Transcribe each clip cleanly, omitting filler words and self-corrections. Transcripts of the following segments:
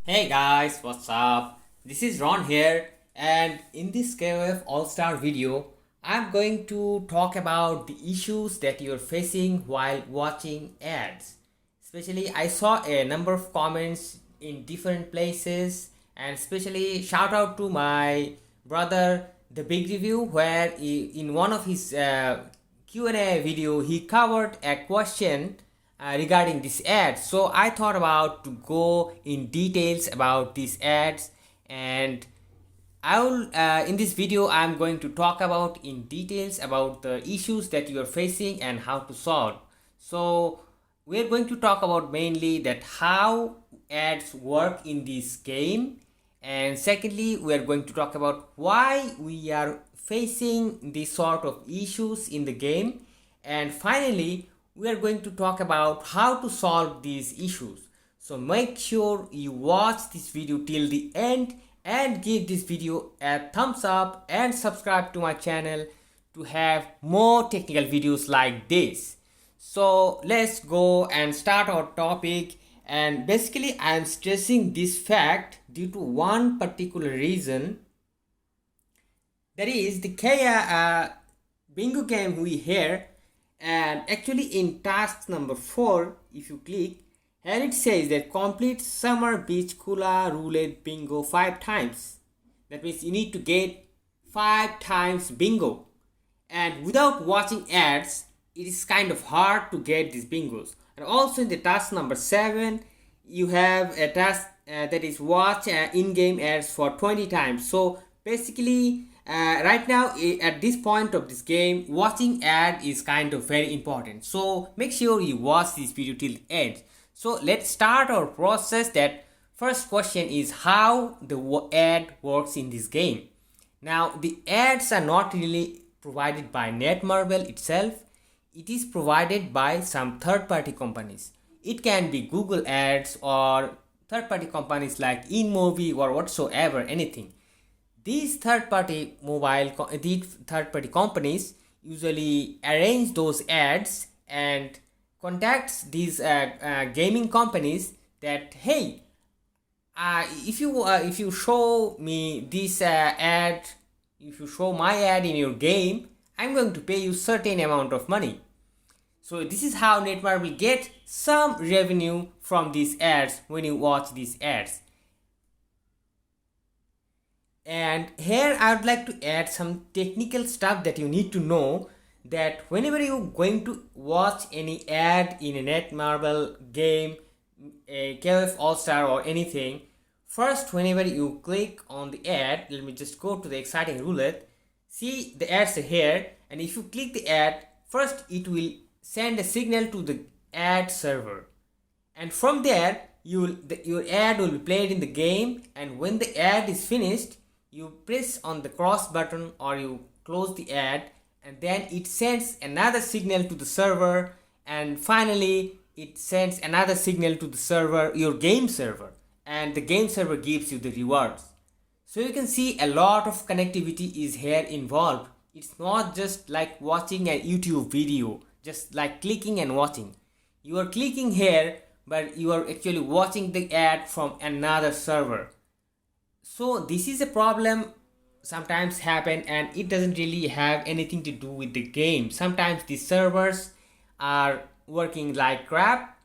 Hey guys, what's up? This is Ron here, and in this KOF All-Star video, I'm going to talk about the issues that you're facing while watching ads. Especially, I saw a number of comments in different places, and especially shout out to my brother, the Big Review, where in one of his Q&A video, he covered a question regarding these ads. So I thought about to go in details about these ads, and I will in this video I'm going to talk about in details about the issues that you are facing and how to solve. So we're going to talk about mainly that how ads work in this game, and secondly we're going to talk about why we are facing these sort of issues in the game, and finally we are going to talk about how to solve these issues. So make sure you watch this video till the end and give this video a thumbs up and subscribe to my channel to have more technical videos like this. So let's go and start our topic. And basically I'm stressing this fact due to one particular reason. That is the Kaya bingo game we hear. And actually in task number 4, if you click, and it says that complete summer beach kula roulette bingo 5 times. That means you need to get 5 times bingo. And without watching ads, it is kind of hard to get these bingos. And also in the task number 7, you have a task that is watch in-game ads for 20 times. So basically, right now at this point of this game, watching ad is kind of very important. So make sure you watch this video till the end. So let's start our process. That first question is how the ad works in this game. Now the ads are not really provided by netmarble itself. It is provided by some third-party companies. It can be Google ads or third-party companies like InMovie or whatsoever, anything. These third-party companies usually arrange those ads and contacts these gaming companies that, hey, if you show me this ad, if you show my ad in your game, I'm going to pay you certain amount of money. So this is how netmarble get some revenue from these ads when you watch these ads. And here I would like to add some technical stuff that you need to know, that whenever you're going to watch any ad in a netmarble game, a KOF All-Star or anything, first whenever you click on the ad, let me just go to the exciting roulette, see the ads are here, and if you click the ad, first it will send a signal to the ad server, and from there your ad will be played in the game, and when the ad is finished, you press on the cross button or you close the ad, and then it sends another signal to the server, and finally it sends another signal to the server, your game server, and the game server gives you the rewards. So you can see a lot of connectivity is here involved. It's not just like watching a YouTube video, just like clicking and watching. You are clicking here, but you are actually watching the ad from another server. So this is a problem sometimes happen, and it doesn't really have anything to do with the game. Sometimes the servers are working like crap,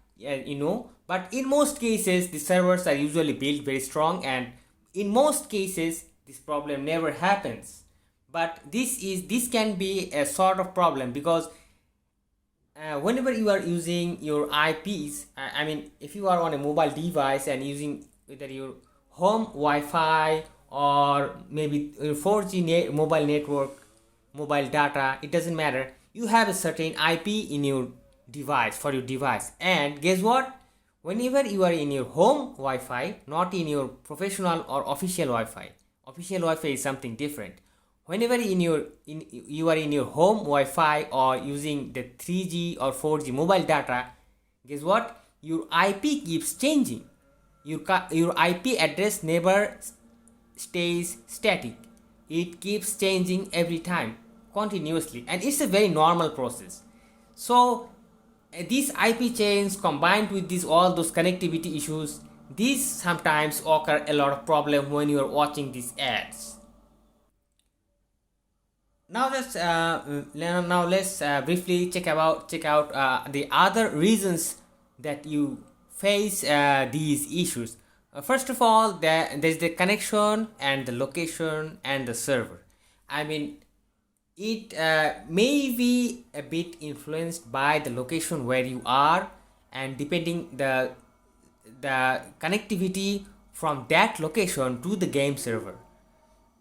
but in most cases the servers are usually built very strong, and in most cases this problem never happens. But this can be a sort of problem because whenever you are using your IPs, I mean if you are on a mobile device and using whether your home Wi-Fi or maybe 4G mobile network, mobile data, it doesn't matter. You have a certain IP in your device, for your device, and guess what? Whenever you are in your home Wi-Fi, not in your professional or official Wi-Fi, official Wi-Fi is something different. Whenever you are in your home Wi-Fi or using the 3G or 4G mobile data, guess what? Your IP keeps changing. Your IP address never stays static. It keeps changing every time continuously, and it's a very normal process. So these IP chains combined with all those connectivity issues, these sometimes occur a lot of problem when you are watching these ads. Now let's briefly check out the other reasons that you face these issues. First of all, there's the connection and the location and the server. I mean, it may be a bit influenced by the location where you are, and depending the connectivity from that location to the game server.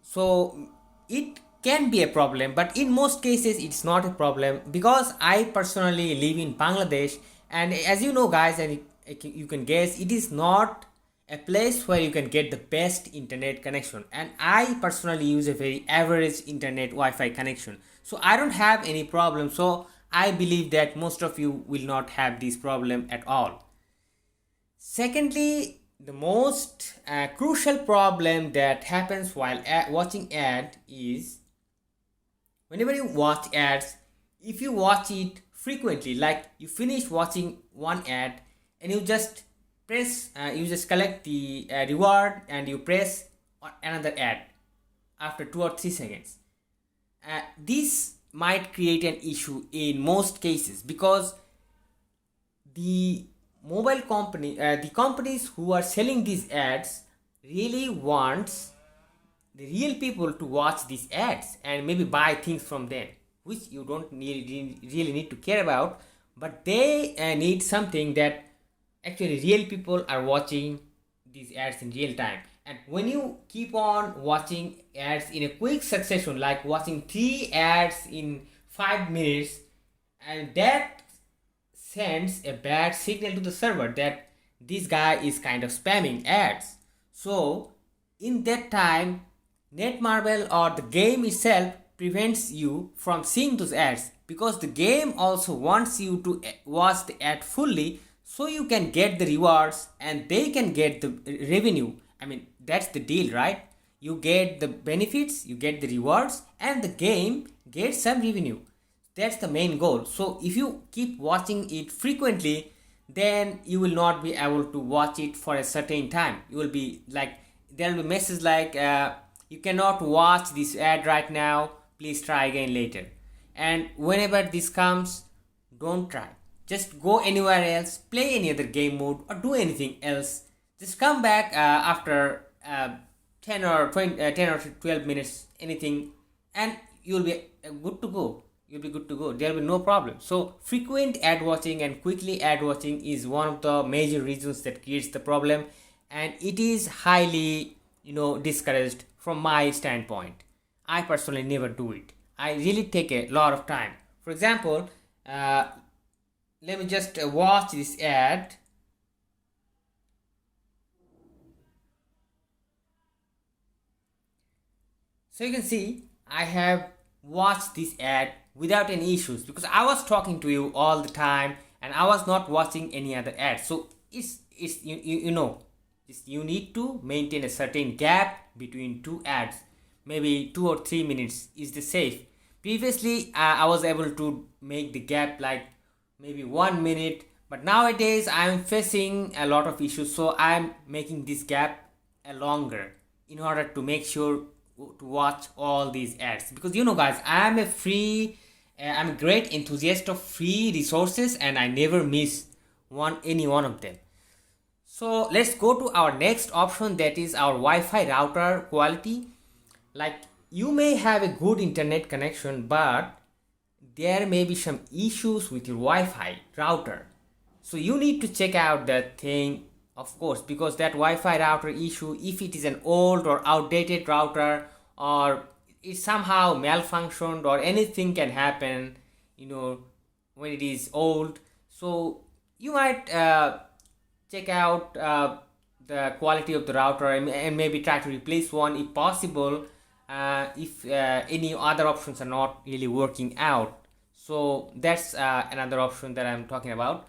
So it can be a problem, but in most cases it's not a problem, because I personally live in Bangladesh, and as you know guys, and you can guess, it is not a place where you can get the best internet connection, and I personally use a very average internet Wi-Fi connection, so I don't have any problem. So I believe that most of you will not have this problem at all. Secondly, the most crucial problem that happens while watching ad is, whenever you watch ads, if you watch it frequently, like you finish watching one ad and you just you just collect the reward and you press another ad after 2 or 3 seconds, this might create an issue in most cases, because the the companies who are selling these ads really wants the real people to watch these ads and maybe buy things from them, which you don't really need to care about, but they need something that actually real people are watching these ads in real time. And when you keep on watching ads in a quick succession, like watching 3 ads in 5 minutes, and that sends a bad signal to the server that this guy is kind of spamming ads. So in that time, netmarble or the game itself prevents you from seeing those ads, because the game also wants you to watch the ad fully, so you can get the rewards and they can get the revenue. I mean, that's the deal, right? You get the benefits, you get the rewards, and the game gets some revenue. That's the main goal. So if you keep watching it frequently, then you will not be able to watch it for a certain time. You will be like, there will be messages like, you cannot watch this ad right now, please try again later. And whenever this comes, don't try. Just go anywhere else, play any other game mode, or do anything else. Just come back after 10 or 12 minutes, anything, and you'll be good to go. You'll be good to go. There'll be no problem. So frequent ad watching and quickly ad watching is one of the major reasons that creates the problem, and it is highly discouraged from my standpoint. I personally never do it. I really take a lot of time. For example, let me just watch this ad. So you can see I have watched this ad without any issues, because I was talking to you all the time and I was not watching any other ads. So it's you need to maintain a certain gap between 2 ads. Maybe 2 or 3 minutes is the safe. Previously I was able to make the gap like maybe 1 minute, but nowadays I'm facing a lot of issues, so I'm making this gap longer in order to make sure to watch all these ads. Because guys, I'm a great enthusiast of free resources, and I never miss any one of them. So let's go to our next option, that is our Wi-Fi router quality. Like, you may have a good internet connection, but there may be some issues with your Wi-Fi router. So you need to check out that thing, of course, because that Wi-Fi router issue, if it is an old or outdated router, or it somehow malfunctioned, or anything can happen, when it is old. So you might check out the quality of the router, and maybe try to replace one if possible, if any other options are not really working out. So that's another option that I'm talking about.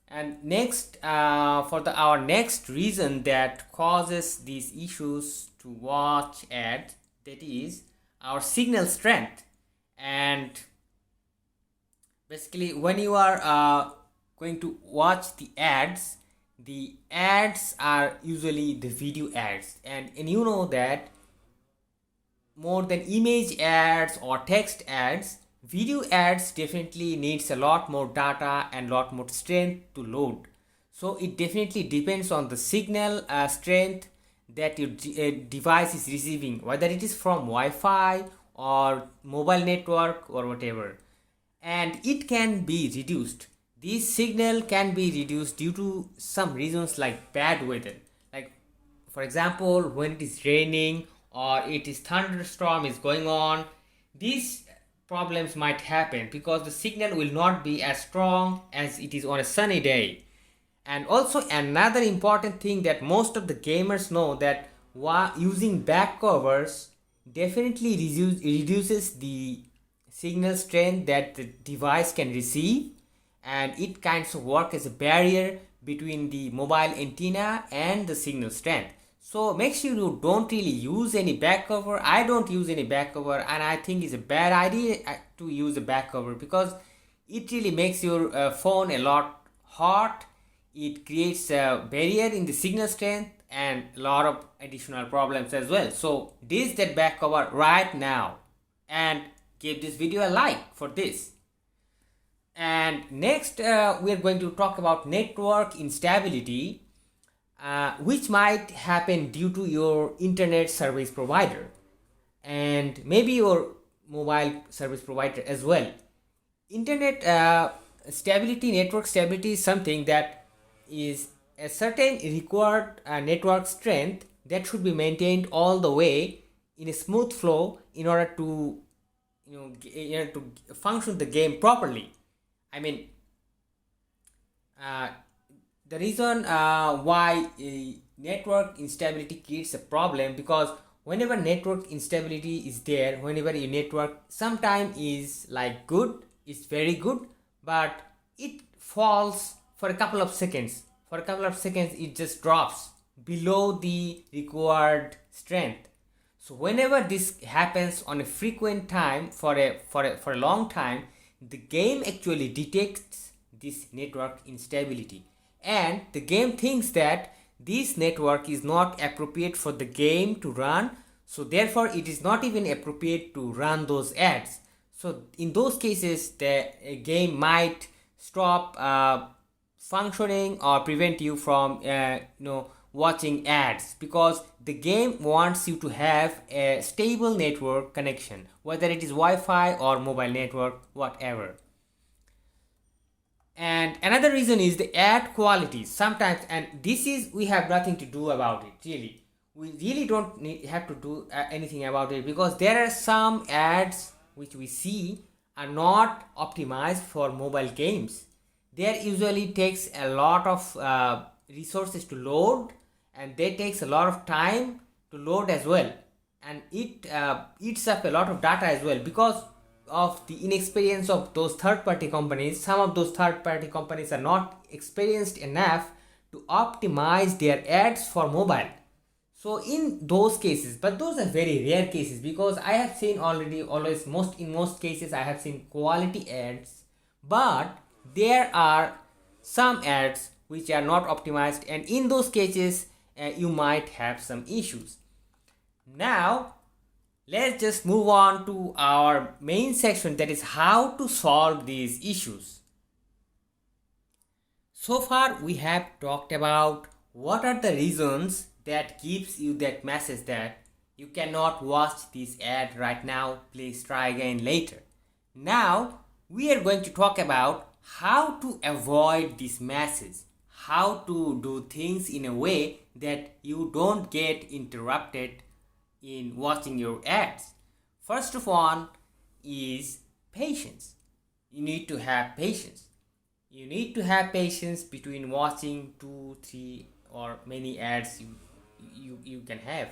And next, for our next reason that causes these issues to watch ads, that is our signal strength. And basically, when you are going to watch the ads, the ads are usually the video ads, and you know that more than image ads or text ads, video ads definitely needs a lot more data and lot more strength to load. So it definitely depends on the signal strength that your device is receiving, whether it is from Wi-Fi or mobile network or whatever, and it can be reduced. This signal can be reduced due to some reasons like bad weather, like for example when it is raining or it is thunderstorm is going on. These problems might happen because the signal will not be as strong as it is on a sunny day. And also another important thing that most of the gamers know, that using back covers definitely reduces the signal strength that the device can receive, and it kinds of work as a barrier between the mobile antenna and the signal strength. So make sure you don't really use any back cover. I don't use any back cover, and I think it's a bad idea to use a back cover because it really makes your phone a lot hot. It creates a barrier in the signal strength and a lot of additional problems as well. So ditch that back cover right now and give this video a like for this. And next we are going to talk about network instability, which might happen due to your internet service provider and maybe your mobile service provider as well. Internet stability, network stability is something that is a certain required network strength that should be maintained all the way in a smooth flow in order to to function the game properly. I mean, the reason why network instability creates a problem, because whenever network instability is there, whenever your network sometime is like good, it's very good, but it falls for a couple of seconds. For a couple of seconds it just drops below the required strength. So whenever this happens on a frequent time, for a long time, the game actually detects this network instability, and the game thinks that this network is not appropriate for the game to run, so therefore it is not even appropriate to run those ads. So in those cases the game might stop functioning or prevent you from watching ads, because the game wants you to have a stable network connection, whether it is Wi-Fi or mobile network, whatever. And another reason is the ad quality sometimes, and this is, we have nothing to do about it really. We really don't have to do anything about it, because there are some ads which we see are not optimized for mobile games. There usually takes a lot of resources to load, and they takes a lot of time to load as well, and it eats up a lot of data as well because of the inexperience of those third-party companies. Some of those third-party companies are not experienced enough to optimize their ads for mobile. So in those cases, but those are very rare cases, because I have seen already in most cases I have seen quality ads, but there are some ads which are not optimized, and in those cases you might have some issues. Now let's just move on to our main section, that is how to solve these issues. So far we have talked about what are the reasons that gives you that message that you cannot watch this ad right now, please try again later. Now we are going to talk about how to avoid this message, how to do things in a way that you don't get interrupted in watching your ads. First of all is patience. You need to have patience. You need to have patience between watching 2, 3 or many ads you can have.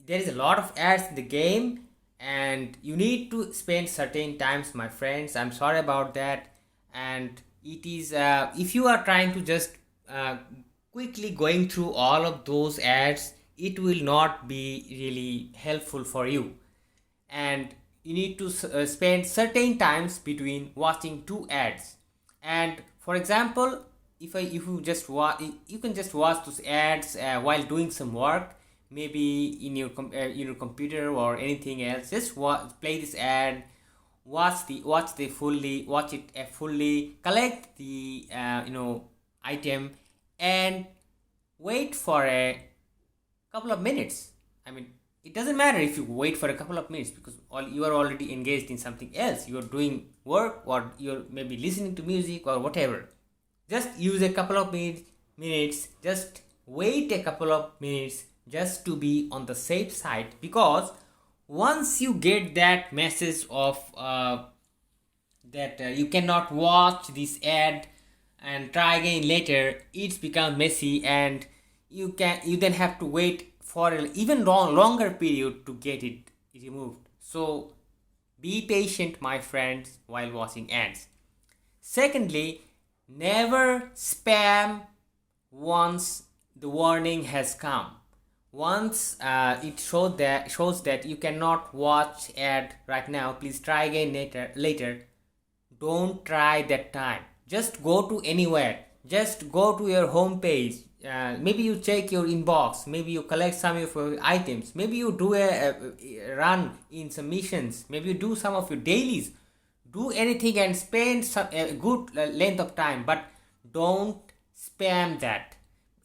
There is a lot of ads in the game, and you need to spend certain times, my friends. I'm sorry about that. And it is if you are trying to just quickly going through all of those ads, it will not be really helpful for you, and you need to spend certain times between watching 2 ads. And for example, if you just watch, you can just watch those ads while doing some work, maybe in your computer or anything else. Just play this ad, watch it fully, collect the item, and wait for a couple of minutes. I mean, it doesn't matter if you wait for a couple of minutes, because you are already engaged in something else. You are doing work, or you're maybe listening to music or whatever. Just use a couple of minutes. Just wait a couple of minutes, just to be on the safe side, because once you get that message of that you cannot watch this ad and try again later, it's become messy, and you then have to wait for an even longer period to get it removed. So be patient, my friends, while watching ads. Secondly, never spam once the warning has come. Once it shows that you cannot watch ad right now, please try again later. Don't try that time. Just go to anywhere. Just go to your home page. Maybe you check your inbox. Maybe you collect some of your items. Maybe you do a run in some missions. Maybe you do some of your dailies. Do anything and spend a good length of time, but don't spam that.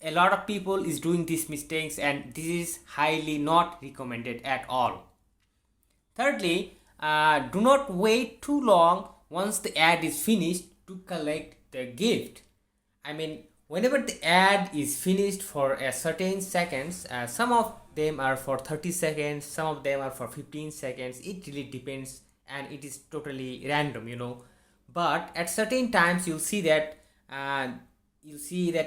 A lot of people is doing these mistakes, and this is highly not recommended at all. Thirdly, do not wait too long once the ad is finished to collect the gift. I mean, whenever the ad is finished for a certain seconds, some of them are for 30 seconds, some of them are for 15 seconds. It really depends, and it is totally random. But at certain times you'll see that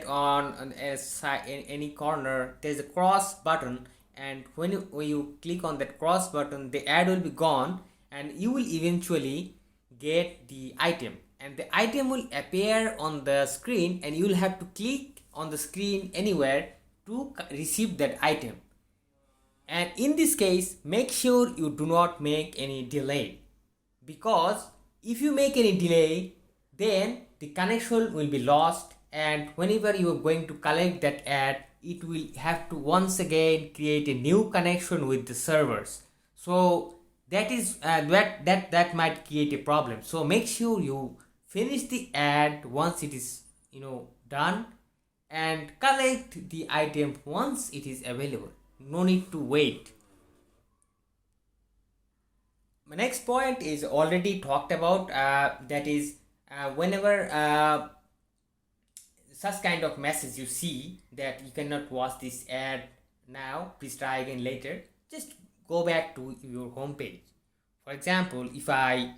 on a side, in any corner, there's a cross button, and when you click on that cross button, the ad will be gone, and you will eventually get the item, and the item will appear on the screen, and you will have to click on the screen anywhere to receive that item. And in this case, make sure you do not make any delay, because if you make any delay, then the connection will be lost, and whenever you are going to collect that ad, it will have to once again create a new connection with the servers. So that is that might create a problem. So make sure you finish the ad once it is done, and collect the item once it is available. No need to wait. My next point is already talked about, that is whenever such kind of message you see that you cannot watch this ad now, please try again later, just go back to your home page. For example, if I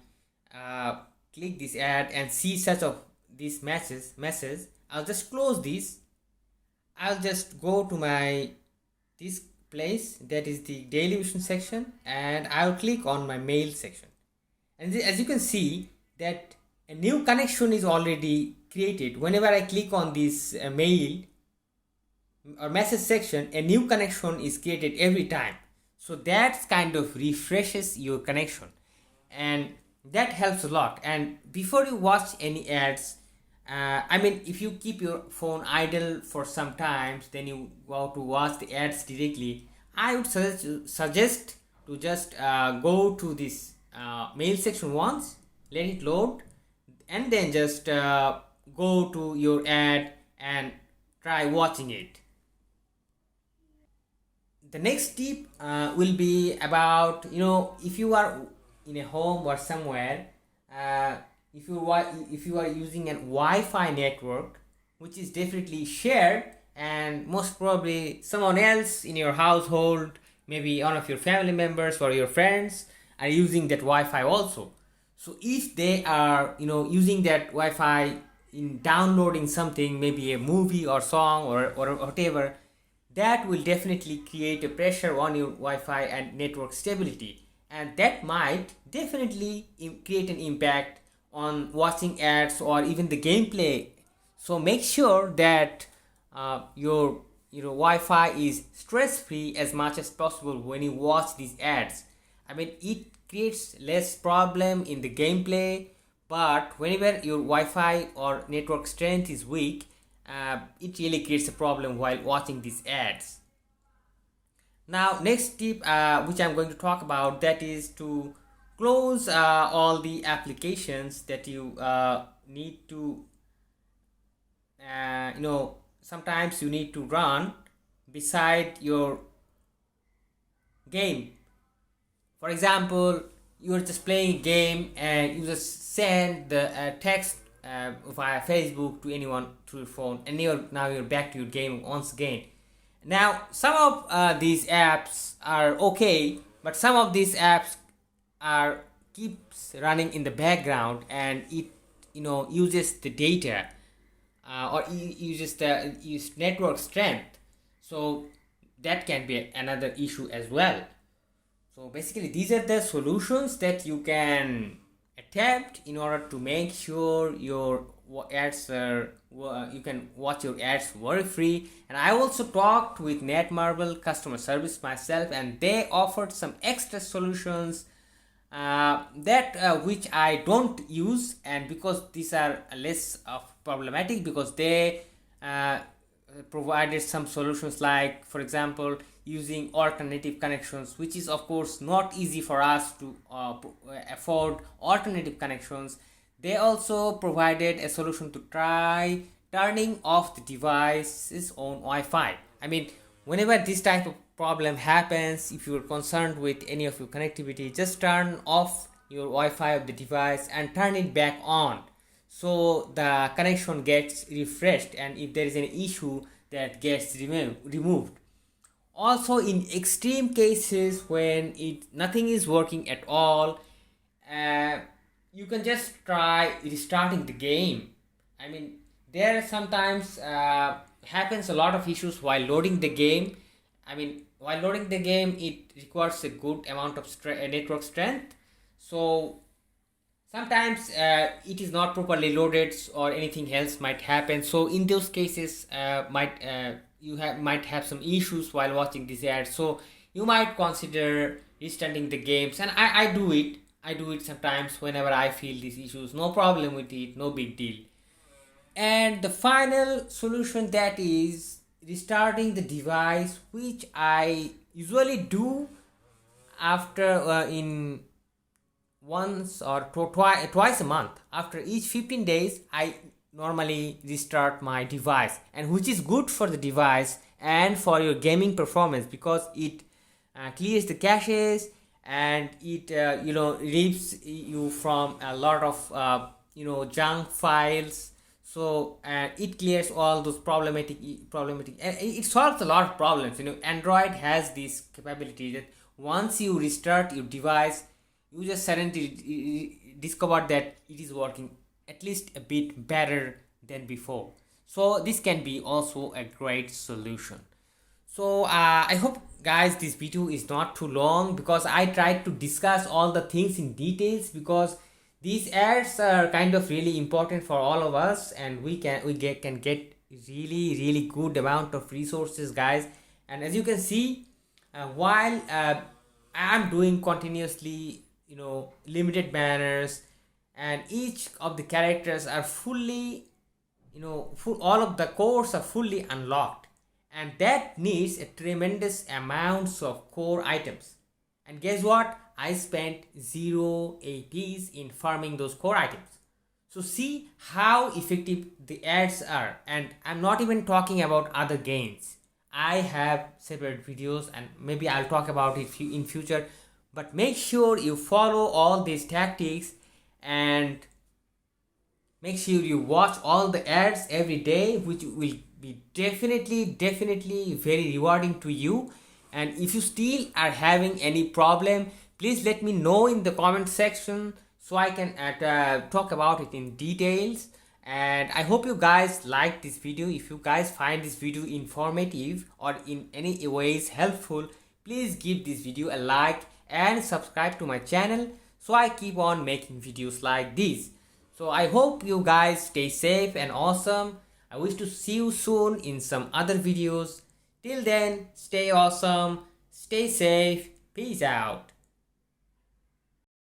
click this ad and see such of this message, I'll just close this. I'll just go to this place, that is the daily vision section, and I'll click on my mail section. And as you can see that a new connection is already created. Whenever I click on this mail or message section, a new connection is created every time. So that kind of refreshes your connection, and that helps a lot. And before you watch any ads, if you keep your phone idle for some time, then you go to watch the ads directly, I would suggest to just go to this mail section once, let it load, and then just go to your ad and try watching it. The next tip will be about, if you are in a home or somewhere, if you are using a Wi-Fi network, which is definitely shared, and most probably someone else in your household, maybe one of your family members or your friends, are using that Wi-Fi also. So if they are using that Wi-Fi in downloading something, maybe a movie or song or whatever, that will definitely create a pressure on your Wi-Fi and network stability, and that might definitely create an impact on watching ads or even the gameplay. So make sure that your Wi-Fi is stress-free as much as possible when you watch these ads. It creates less problem in the gameplay, but whenever your Wi-Fi or network strength is weak, it really creates a problem while watching these ads. Now next tip which I'm going to talk about, that is to close all the applications that you need to sometimes you need to run beside your game. For example, you're just playing a game and you just send the text via Facebook to anyone through your phone, and now you're back to your game once again. Now some of these apps are okay, but some of these apps are keeps running in the background, and it uses the data or uses the network strength. So that can be another issue as well. So basically these are the solutions that you can attempt in order to make sure your ads are you can watch your ads worry free. And I also talked with Netmarble customer service myself, and they offered some extra solutions that which I don't use, and because these are less of problematic, because they provided some solutions like, for example, using alternative connections, which is of course not easy for us to afford alternative connections. They also provided a solution to try turning off the device's own Wi-Fi. I mean, whenever this type of problem happens, if you're concerned with any of your connectivity, just turn off your Wi-Fi of the device and turn it back on, so the connection gets refreshed, and if there is an issue, that gets removed. Also, in extreme cases when nothing is working at all, you can just try restarting the game. I mean, there sometimes happens a lot of issues while loading the game. I mean, while loading the game, it requires a good amount of network strength. So sometimes it is not properly loaded, or anything else might happen. So in those cases, you might have some issues while watching these ads. So you might consider restarting the games, and I do it. I do it sometimes whenever I feel these issues. No problem with it, no big deal. And the final solution, that is restarting the device, which I usually do after in once or twice a month. After each 15 days, I normally restart my device, and which is good for the device and for your gaming performance, because it clears the caches, and it relieves you from a lot of junk files. So it clears all those problematic, and it solves a lot of problems. Android has this capability that once you restart your device, you just suddenly discover that it is working at least a bit better than before. So this can be also a great solution. So I hope, guys, this video is not too long, because I tried to discuss all the things in details, because these ads are kind of really important for all of us, and we can get really good amount of resources, guys. And as you can see, while I'm doing continuously limited banners, and each of the characters are fully all of the cores are fully unlocked, and that needs a tremendous amounts of core items. And guess what? I spent 0 APs in farming those core items. So see how effective the ads are. And I'm not even talking about other games. I have separate videos, and maybe I'll talk about it in future. But make sure you follow all these tactics, and make sure you watch all the ads every day, which will be definitely very rewarding to you. And if you still are having any problem, please let me know in the comment section, so I can talk about it in details. And I hope you guys like this video. If you guys find this video informative or in any ways helpful, please give this video a like and subscribe to my channel, so I keep on making videos like this. So I hope you guys stay safe and awesome. I wish to see you soon in some other videos. Till then, stay awesome, stay safe, peace out.